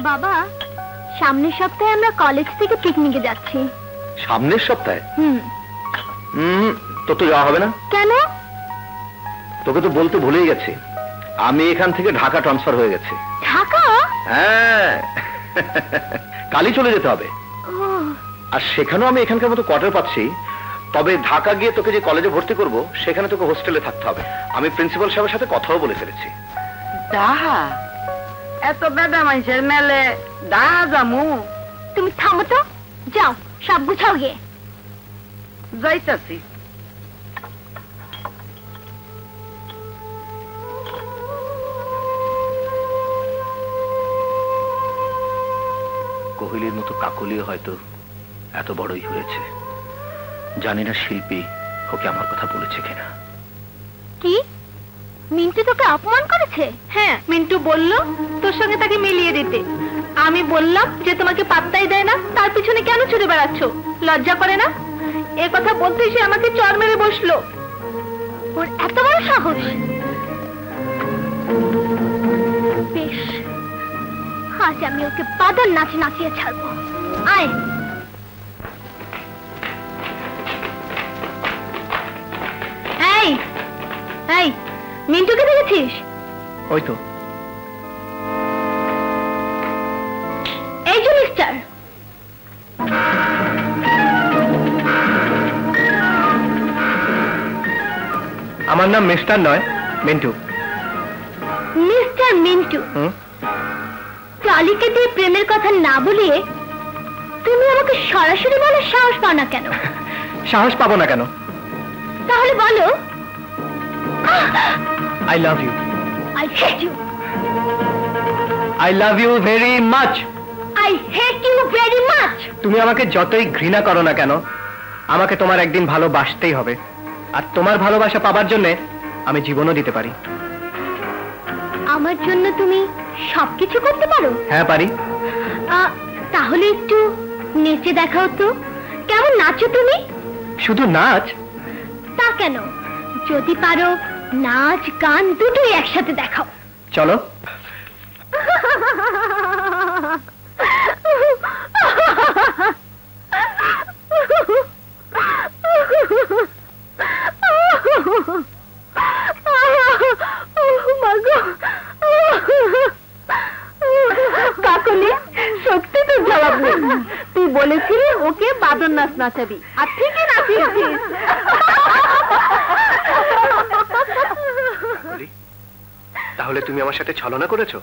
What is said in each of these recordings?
বাবা, সামনের সপ্তাহে আমরা কলেজ থেকে পিকনিকে যাচ্ছি। সামনের সপ্তাহে? তো যাওয়া হবে না। কেন? তোকে তো বলতে ভুলেই গেছি, আমি এখান থেকে ঢাকা ট্রান্সফার হয়ে গেছি। ঢাকা? হ্যাঁ, কালই চলে যেতে হবে। আর সেখানেও আমি এখানকার মতো কোয়ার্টার পাচ্ছি, তবে ঢাকা গিয়ে তোকে যে কলেজে ভর্তি করব সেখানে তোকে হোস্টেলে থাকতে হবে। আমি প্রিন্সিপাল সাহেবের সাথে কথাও বলে ফেলেছি। ডাহা? এত বেদা মানুষের মেলে ডাহা যামু? তুমি থামো তো, যাও সব গুছাও গিয়ে। যাইতাছি। কোহলির মতো কাকলিও হয়তো এত বড়ই হয়েছে। জানি না শিল্পী ওকে আমার কথা বলেছে কিনা। কি মিন্টু তোকে অপমান করেছে? হ্যাঁ, মিন্টু বলল তোর সঙ্গে তাকে মিলিয়ে দিতে। আমি বললাম যে তোমাকে পাত্তাই দেয় না, তার পিছনে কেন ছুটে বেড়াচ্ছ? লজ্জা করে না? এ কথা বলতে সে আমাকে চড় মেরে বসলো। ওর এত বড় সাহস! বেশ, আজ আমি ওকে বাদর নাচ নাচিয়ে ছাড়বো। আয়। এই এই, মিন্টুকে দেখেছিস? ওই তো। এই যে মিস্টার, আমার নাম মিস্টার নয়, মিন্টু। মিস্টার মিন্টু, কালীকে দিয়ে প্রেমের কথা না বলিয়ে তুমি আমাকে সরাসরি বলার সাহস পাও না কেন? সাহস পাবো না কেন? তাহলে বলো। I love you. I hate you. I love you very much. I hate you very much. তুমি আমাকে যতই ঘৃণা করো না কেন, আমাকে তোমার একদিন ভালোবাসতেই হবে। আর তোমার ভালোবাসা পাবার জন্য আমি জীবনও দিতে পারি। আমার জন্য তুমি সবকিছু করতে পারো? হ্যাঁ, পারি। তাহলে একটু নেচে দেখাও তো। কেমন নাচো তুমি? শুধু নাচ? তা কেন, যদি পারো নাচ গান দুটোই একসাথে দেখাও। চলো। কাকলি, সত্যি তোর জবাব নেই। তুই বলেছিলি ওকে বাদর নাচ নাচাবি, আর ঠিকই নাচিয়েছিস। তাহলে তুমি আমার সাথে ছলনা করেছো?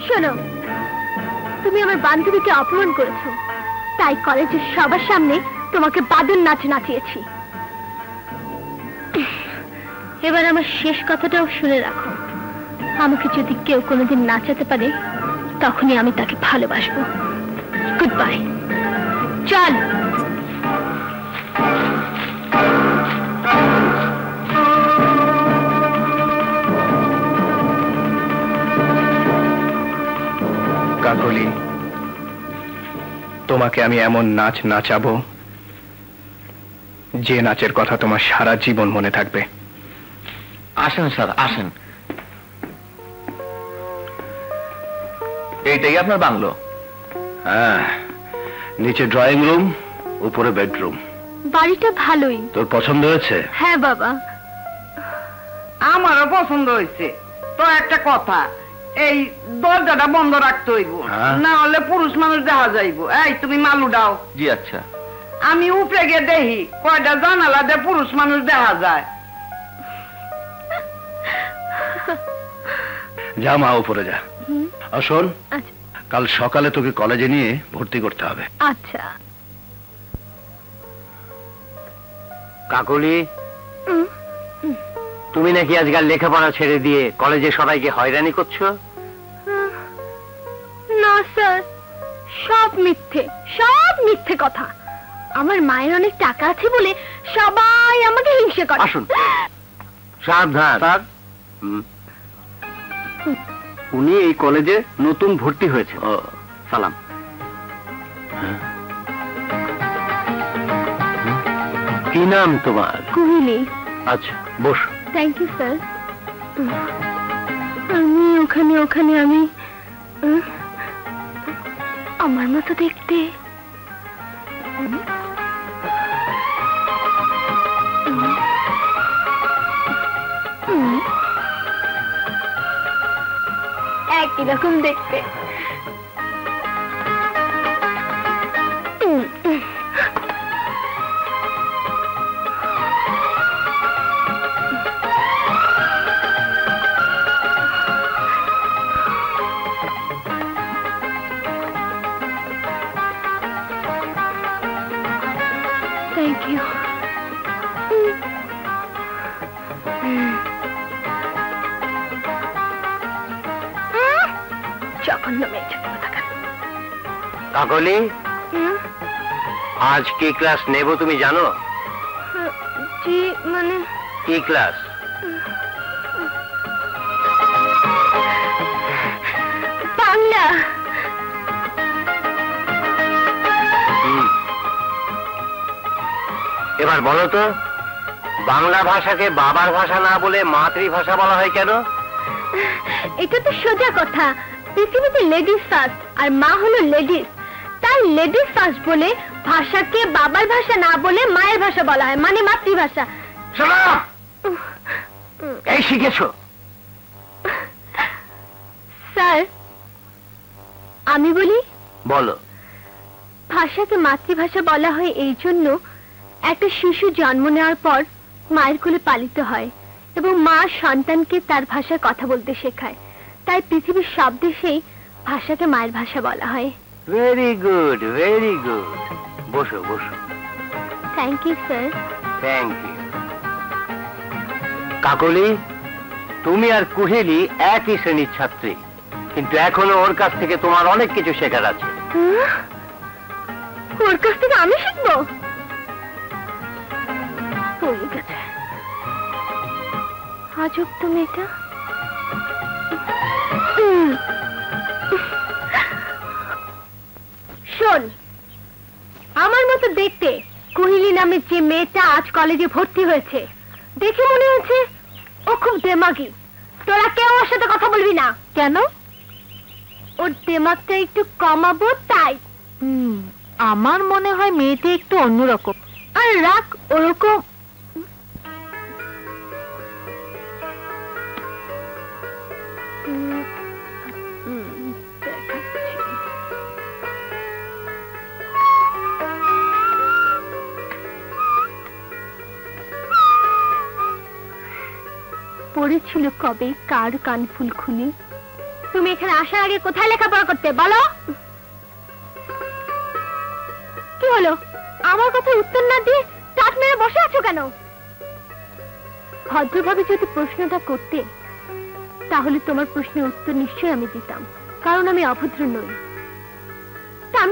শোনো, তুমি আমার বান্ধবীকে অপমান করেছো, তাই কলেজের সবার সামনে তোমাকে বাদর নাচ নাচিয়েছি। এবার আমার শেষ কথাটাও শুনে রাখো, আমাকে যদি কেউ কোনোদিন নাচাতে পারে তখনই আমি তাকে ভালোবাসবো। Good bye. চল। কাকলি, তোমাকে আমি এমন নাচ নাচাবো যে নাচের কথা তোমার সারা জীবন মনে থাকবে। আসেন স্যার, আসেন। এইটাই আপনার বাংলো? হ্যাঁ, নিচে ড্রয়িং রুম, উপরে বেডরুম। বাড়িটা ভালোই। তোর পছন্দ হয়েছে? হ্যাঁ বাবা, আমারও পছন্দ হয়েছে। তো একটা কথা, এই দরজাটা বন্ধ রাখতে হইব, না হলে পুরুষ মানুষ দেখা যাইব। এই তুমি মালু দাও। জি আচ্ছা। আমি উপরে গিয়ে দেখি কয়টা জানালা দিয়ে পুরুষ মানুষ দেখা যায়। যা মা, উপরে যা। শোন, কাল সকালে তোকে কলেজে নিয়ে ভর্তি করতে হবে। আচ্ছা। কাকলি, তুমি নাকি আজকাল লেখাপড়া ছেড়ে দিয়ে কলেজে সবাইকে হয়রানি করছো? না স্যার, সব মিথ্যে, সব মিথ্যে কথা। আমার মায়ের অনেক টাকা আছে বলে সবাই আমাকে হিংসে করে। আসুন। সাবধান স্যার, উনি এই কলেজে নতুন ভর্তি হয়েছে। সালাম। কি নাম তোমার? কোহলি। আচ্ছা, বস। Thank you sir. আমি ওখানে আমার মতো দেখতে। একই রকম দেখতে। Thank you. জঘন্য মেয়ে থাকা। কাকলি, আজ কি ক্লাস নেব তুমি জানো? জি, মানে কি ক্লাস? বাংলা। এবার বলো তো, বাংলা ভাষাকে বাবার ভাষা না বলে মাতৃভাষা বলা হয় কেন? এটা তো সোজা কথা। পৃথিবীতে লেডিস ফার্স্ট, আর মা হলো লেডিস, তাই লেডিস ফার্স্ট বলে ভাষাকে বাবার ভাষা না বলে মায়ের ভাষা বলা হয়, মানে মাতৃভাষা। শোনো, এই শিখেছো? স্যার, আমি বলি। বলো। ভাষাকে মাতৃভাষা বলা হয় এই জন্য, একটা শিশু জন্ম নেওয়ার পর মায়ের কোলে পালিত হয় এবং মা সন্তানকে তার ভাষায় কথা বলতে শেখায়, তাই পৃথিবীর সব দেশেই ভাষাকে মায়ের ভাষা বলা হয়। Very good, very good. বসো বসো। Thank you sir. Thank you. Kakali, তুমি আর কুহেলি একই শ্রেণীর ছাত্রী, কিন্তু এখনো ওর কাছ থেকে তোমার অনেক কিছু শেখার আছে। ওর কাছ থেকে আমি শিখবো? ঠিক আছে। আজব তো মেয়েটা। শোন, আমার মতো দেখতে কোহিলি নামের যে মেয়েটা আজ কলেজে ভর্তি হয়েছে, দেখে মনে হচ্ছে ও খুব দেমাগী। তোরা কেউ ওর সাথে কথা বলবি না। কেন? ওর দেমাগটা একটু কমাবো তাই। আমার মনে হয় মেয়েটা একটু অন্যরকম। আর রাখ ওরকম। পড়েছিল কবে কার কান ফুল খুলে? তুমি এখানে আসার আগে কোথায় লেখাপড়া করতে বলো? কি হলো, আমার কথা উত্তর না দিয়ে টাট মেরে বসে আছো কেন? ভদ্রভাবে যদি প্রশ্নটা করতে, তাহলে তোমার প্রশ্নের উত্তর নিশ্চয়ই আমি দিতাম, কারণ আমি অভদ্র নই। তার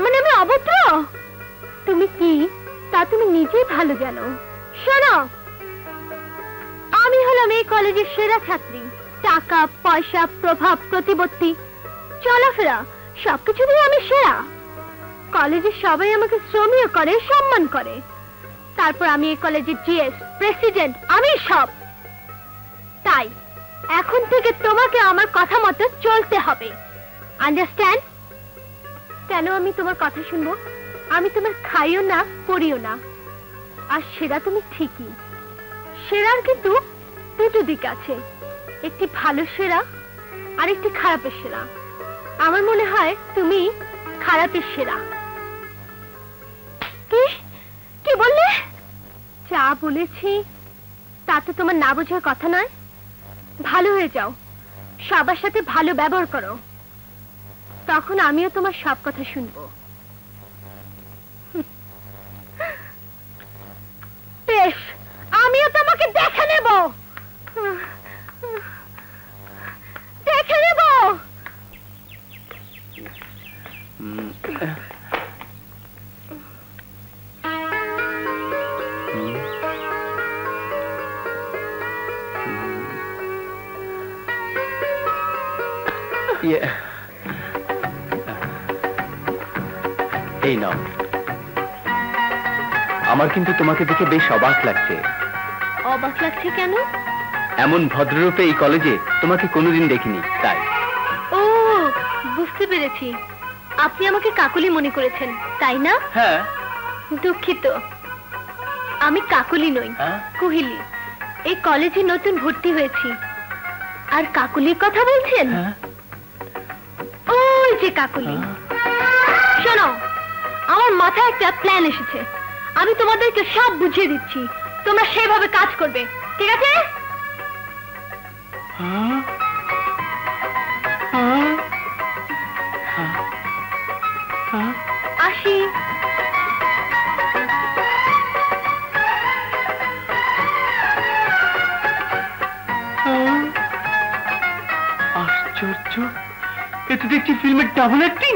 মানে আমি অভদ্র? তুমি কি তা তুমি নিজেই ভালো জানো। শোনো, আমি হলাম এই কলেজের সেরা ছাত্রী। টাকা পয়সা, প্রভাব, প্রতিপত্তি, চলাফেরা সবকিছু দিয়ে আমি সেরা। কলেজের সবাই আমাকে শ্রমীয় করে, সম্মান করে। তারপর আমি এই কলেজের জিএস, প্রেসিডেন্ট, আমি সব। তাই এখন থেকে তোমাকে আমার কথা মতো চলতে হবে, আন্ডারস্ট্যান্ড? কেন আমি তোমার কথা শুনবো? আমি তোমার খাইও না, পড়িও না। আর সেরা তুমি ঠিকই। সেরার কিন্তু দুটো দিক আছে, একটি ভালো সেরা আর একটি খারাপের সেরা। আমার মনে হয় তুমি খারাপের সেরা। কি কি বললে? যা বলেছি তাতে তোমার না বোঝার কথা নয়। ভালো হয়ে যাও, সবার সাথে ভালো ব্যবহার করো, তখন আমিও তোমার সব কথা শুনবো। বেশ, আমিও তোমাকে দেখে নেব, দেখে নেব। এই নাও। আমার কিন্তু তোমাকে দেখে বেশ অবাক লাগছে। অবাক লাগছে কেন? এমন ভদ্ররূপে এই কলেজে তোমাকে কোনোদিন দেখিনি, তাই। ও, বুঝতে পেরেছি। আপনি আমাকে কাকুলি মনে করেছেন তাই না? হ্যাঁ। দুঃখিত, আমি কাকুলি নই, কুহেলি। এই কলেজে নতুন ভর্তি হয়েছি। আর কাকুলির কথা বলছেন? ওই যে কাকুলি। শোনো, আমার মাথায় একটা প্ল্যান এসেছে, আমি তোমাদেরকে সব বুঝিয়ে দিচ্ছি, তোমরা সেভাবে কাজ করবে, ঠিক আছে? আসি। আশ্চর্য, এ তো দেখছি ফিল্মের ডাবল অ্যাক্টিং।